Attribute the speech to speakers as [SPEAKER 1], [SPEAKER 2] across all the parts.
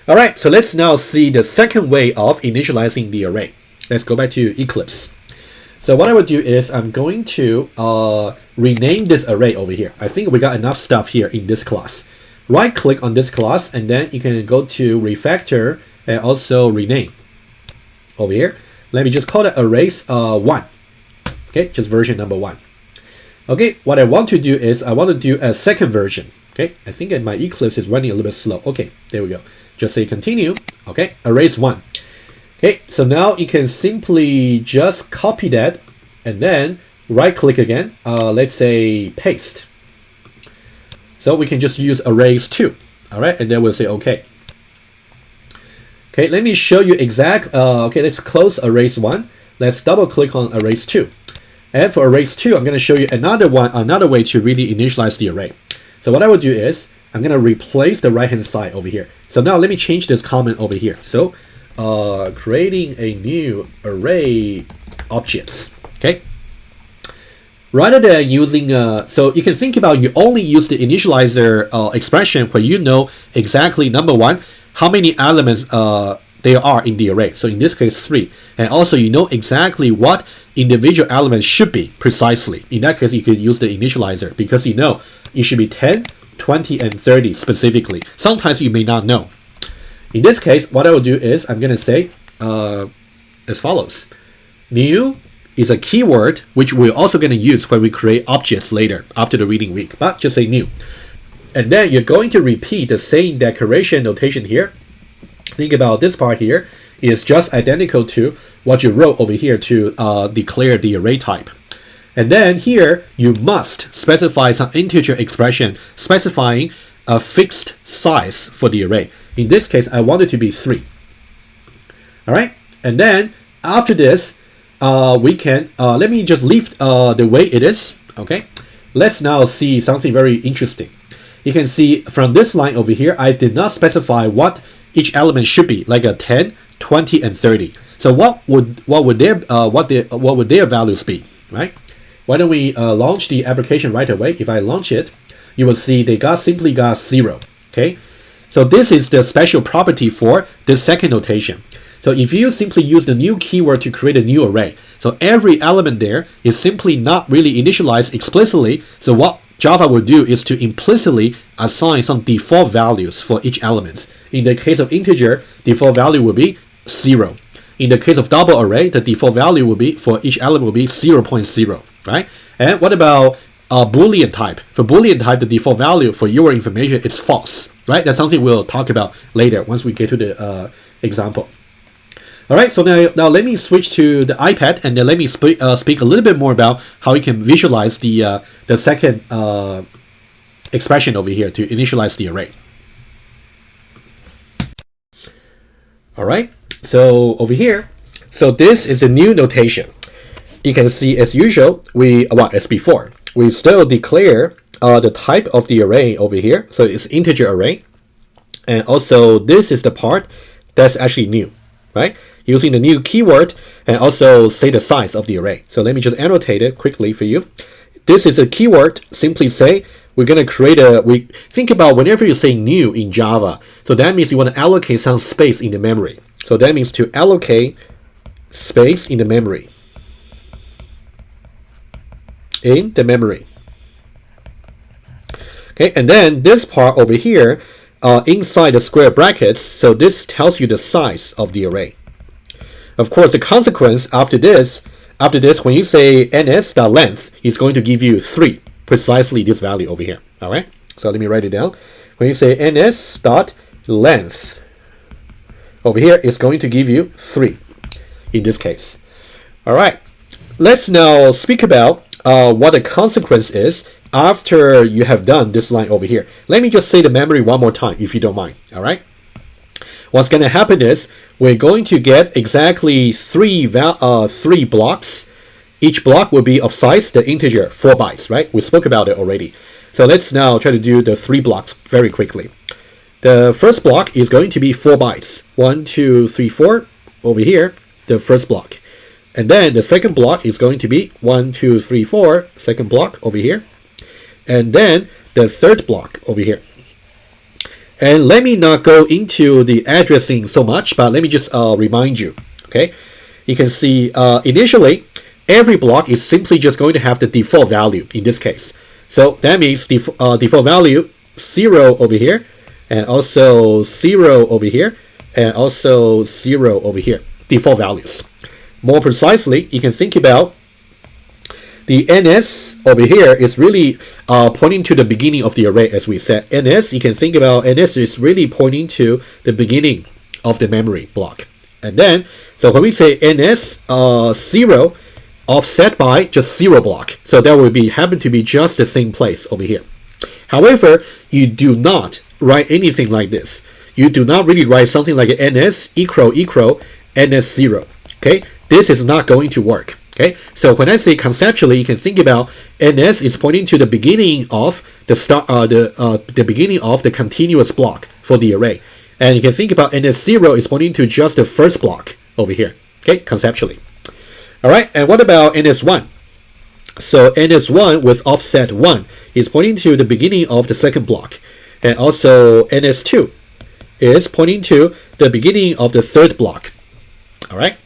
[SPEAKER 1] All right, so let's now see the second way of initializing the array. Let's go back to Eclipse. So what I would do is I'm going to rename this array over here. I think we got enough stuff here in this class. Right click on this class and then you can go to refactor and also rename over here. Let me just call it arrays 1. Okay, just version number 1. Okay, what I want to do is I want to do a second version. Okay, I think my Eclipse is running a little bit slow. Okay, there we go. Just say continue. Okay, arrays 1. Okay, so now you can simply just copy that and then right click again. Let's say paste. So we can just use arrays 2. All right, and then we'll say okay. Okay, let me show you okay, let's close arrays 1. Let's double click on arrays 2. And for arrays 2, I'm going to show you another way to really initialize the array. So what I will do is I'm going to replace the right hand side over here. So now let me change this comment over here. So creating a new array objects. Okay. Rather than using, so you can think about you only use the initializer expression where you know exactly, number one, how many elements there are in the array. So in this case, 3. And also you know exactly what individual elements should be precisely. In that case, you could use the initializer because you know it should be 10, 20, and 30 specifically. Sometimes you may not know. In this case, what I will do is I'm going to say as follows. New is a keyword which we're also going to use when we create objects later after the reading week, but just say new. And then you're going to repeat the same declaration notation here. Think about this part here is just identical to what you wrote over here to declare the array type. And then here you must specify some integer expression specifying a fixed size for the array. In this case, I want it to be 3. All right, and then after this, we can let me just leave the way it is. Okay, let's now see something very interesting. You can see from this line over here, I did not specify what each element should be, like a 10, 20, and 30. So what would their values be, right? Why don't we launch the application right away? If I launch it, you will see they simply got 0. Okay, so this is the special property for this second notation. So if you simply use the new keyword to create a new array, so every element there is simply not really initialized explicitly. So what Java will do is to implicitly assign some default values for each element. In the case of integer, default value will be 0. In the case of double array, the default value will be for each element will be 0.0, right? And what about Boolean type? For Boolean type, the default value for your information is false, right? That's something we'll talk about later once we get to the example. All right, so now let me switch to the iPad and then let me speak a little bit more about how you can visualize the second expression over here to initialize the array. All right, so over here, so this is the new notation. You can see as usual, as before, we still declare the type of the array over here. So it's integer array. And also this is the part that's actually new, right? Using the new keyword and also say the size of the array. So let me just annotate it quickly for you. This is a keyword. Simply say we're going to create think about whenever you say new in Java. So that means you want to allocate some space in the memory. So that means to allocate space in the memory. Okay, and then this part over here, inside the square brackets, so this tells you the size of the array. Of course, the consequence after this, when you say ns.length, it's going to give you 3, precisely this value over here. All right, so let me write it down. When you say ns.length, over here, it's going to give you 3 in this case. All right, let's now speak about what the consequence is after you have done this line over here. Let me just say the memory one more time, if you don't mind. All right. What's going to happen is we're going to get exactly 3 blocks. Each block will be of size, the integer, 4 bytes, right? We spoke about it already. So let's now try to do the 3 blocks very quickly. The first block is going to be 4 bytes. 1, 2, 3, 4 over here, the first block. And then the second block is going to be 1, 2, 3, 4, second block over here. And then the third block over here. And let me not go into the addressing so much, but let me just remind you. Okay, you can see initially every block is simply just going to have the default value in this case. So that means default value 0 over here, and also 0 over here, and also 0 over here. Default values. More precisely, you can think about the NS over here is really pointing to the beginning of the array, as we said. NS, you can think about NS is really pointing to the beginning of the memory block. And then, so when we say NS 0, offset by just 0 block, so that would be happen to be just the same place over here. However, you do not write anything like this. You do not really write something like NS equal NS 0. Okay, this is not going to work. Okay, so when I say conceptually, you can think about NS is pointing to the beginning of the the beginning of the continuous block for the array, and you can think about NS0 is pointing to just the first block over here. Okay, conceptually. All right, and what about NS1? So NS1 with offset 1 is pointing to the beginning of the second block, and also NS2 is pointing to the beginning of the third block. All right.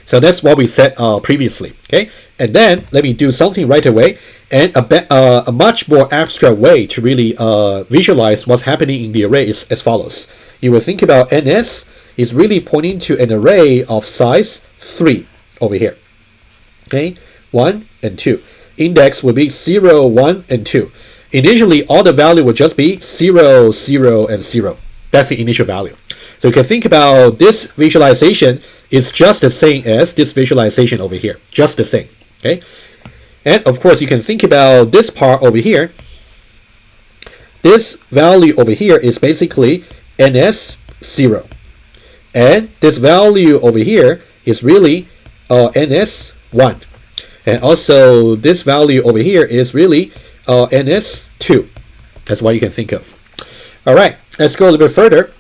[SPEAKER 1] So that's what we said previously, okay? And then let me do something right away, and a much more abstract way to really visualize what's happening in the array is as follows. You will think about NS is really pointing to an array of size 3 over here, okay? 1 and 2. Index will be 0, 1, and 2. Initially, all the value will just be 0, 0, and 0. That's the initial value. So you can think about this visualization is just the same as this visualization over here, just the same, okay? And of course, you can think about this part over here. This value over here is basically NS0. And this value over here is really NS1. And also, this value over here is really NS2. That's what you can think of. All right, let's go a little bit further.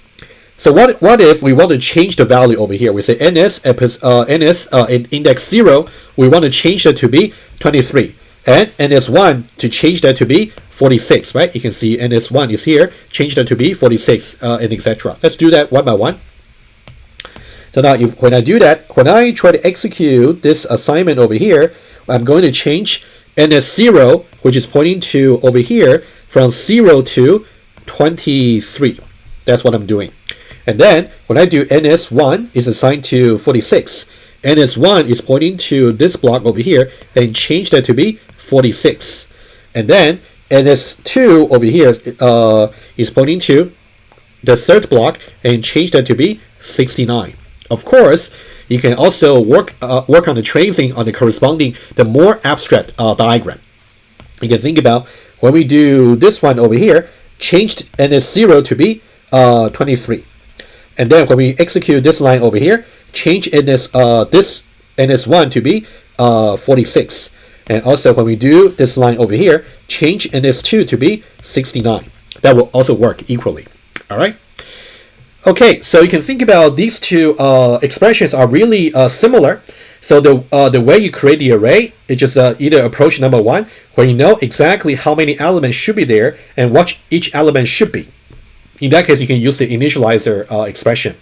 [SPEAKER 1] So what if we want to change the value over here? We say NS in index 0, we want to change that to be 23. And NS1 to change that to be 46, right? You can see NS1 is here, change that to be 46, and etc. Let's do that one by one. So now when I do that, when I try to execute this assignment over here, I'm going to change NS0, which is pointing to over here, from 0 to 23. That's what I'm doing. And then when I do NS1 is assigned to 46. NS1 is pointing to this block over here and change that to be 46. And then NS2 over here is pointing to the third block and change that to be 69. Of course, you can also work on the tracing on the corresponding, the more abstract diagram. You can think about when we do this one over here, changed NS0 to be 23. And then when we execute this line over here, change this NS1 to be 46. And also when we do this line over here, change NS2 to be 69. That will also work equally. All right. Okay, so you can think about these two expressions are really similar. So the way you create the array is just either approach number 1, where you know exactly how many elements should be there and what each element should be. In that case, you can use the initializer expression.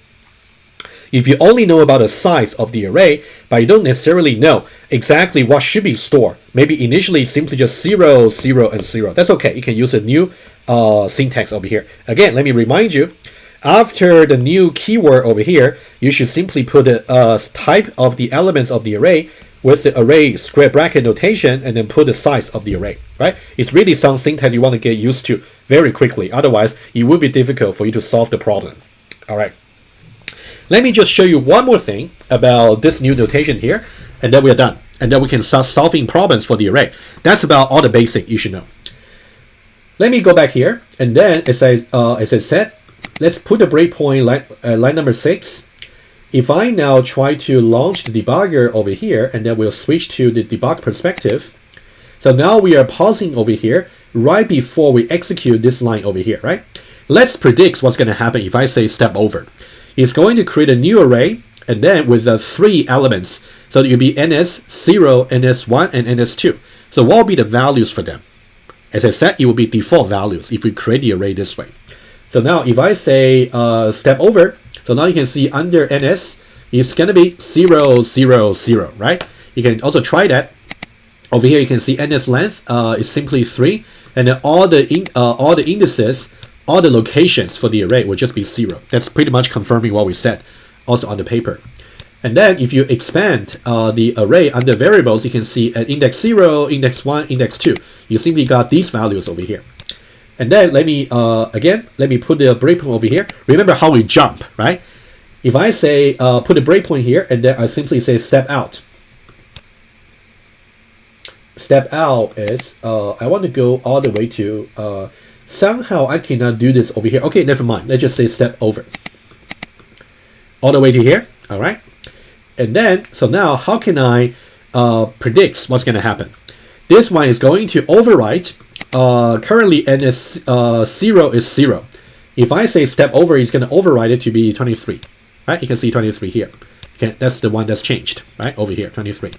[SPEAKER 1] If you only know about the size of the array, but you don't necessarily know exactly what should be stored, maybe initially simply just 0, 0, and 0. That's okay. You can use a new syntax over here. Again, let me remind you, after the new keyword over here, you should simply put the type of the elements of the array with the array square bracket notation, and then put the size of the array, right? It's really some syntax you want to get used to very quickly. Otherwise, it will be difficult for you to solve the problem. All right. Let me just show you one more thing about this new notation here, and then we're done. And then we can start solving problems for the array. That's about all the basic you should know. Let me go back here, and then as I said, let's put the breakpoint line number 6. If I now try to launch the debugger over here, and then we'll switch to the debug perspective. So now we are pausing over here right before we execute this line over here, right? Let's predict what's going to happen if I say step over. It's going to create a new array, and then with the 3 elements. So it will be NS0, NS1, and NS2. So what will be the values for them? As I said, it will be default values if we create the array this way. So now if I say step over, so now you can see under NS, it's going to be 0, 0, 0, right? You can also try that. Over here, you can see NS length is simply 3, and then all the indices, all the locations for the array will just be 0. That's pretty much confirming what we said also on the paper. And then if you expand the array under variables, you can see at index 0, index 1, index 2, you simply got these values over here. And then let me put the breakpoint over here. Remember how we jump, right? If I say put a breakpoint here, and then I simply say step out. Step out is I want to go all the way to somehow I cannot do this over here. Okay, never mind. Let's just say step over. All the way to here. All right. And then so now how can I predict what's going to happen? This one is going to overwrite. Currently NS 0 is 0. If I say step over, it's going to override it to be 23. Right? You can see 23 here. Okay, that's the one that's changed. Right? Over here, 23.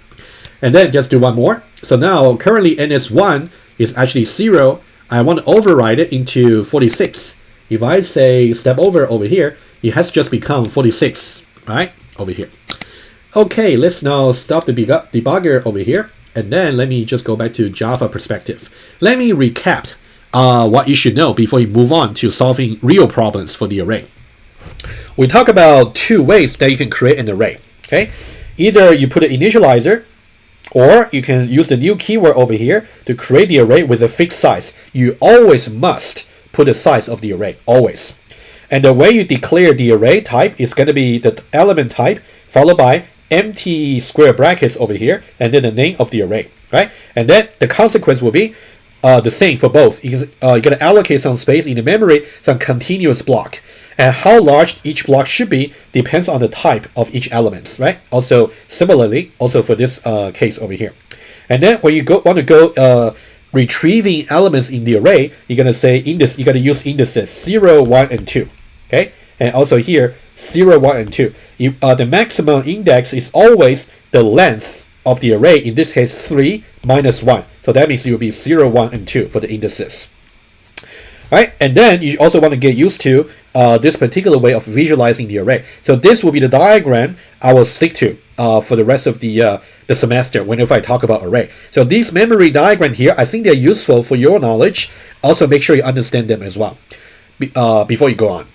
[SPEAKER 1] And then just do one more. So now currently NS1 is actually 0. I want to override it into 46. If I say step over here, it has just become 46. Right? Over here. Okay, let's now stop the debugger over here. And then let me just go back to Java perspective. Let me recap what you should know before you move on to solving real problems for the array. We talk about two ways that you can create an array. Okay, either you put an initializer, or you can use the new keyword over here to create the array with a fixed size. You always must put the size of the array, always. And the way you declare the array type is going to be the element type followed by empty square brackets over here, and then the name of the array, right? And then the consequence will be the same for both. You're going to allocate some space in the memory, some continuous block. And how large each block should be depends on the type of each element, right? Also, similarly, also for this case over here. And then when you want to go retrieving elements in the array, you're going to say you're going to use indices 0, 1, and 2. Okay? And also here, 0, 1, and 2. The maximum index is always the length of the array, in this case 3 minus 1. So that means it will be 0, 1, and 2 for the indices. Right? And then you also want to get used to this particular way of visualizing the array. So this will be the diagram I will stick to for the rest of the semester whenever I talk about array. So these memory diagrams here, I think they're useful for your knowledge. Also make sure you understand them as well before you go on.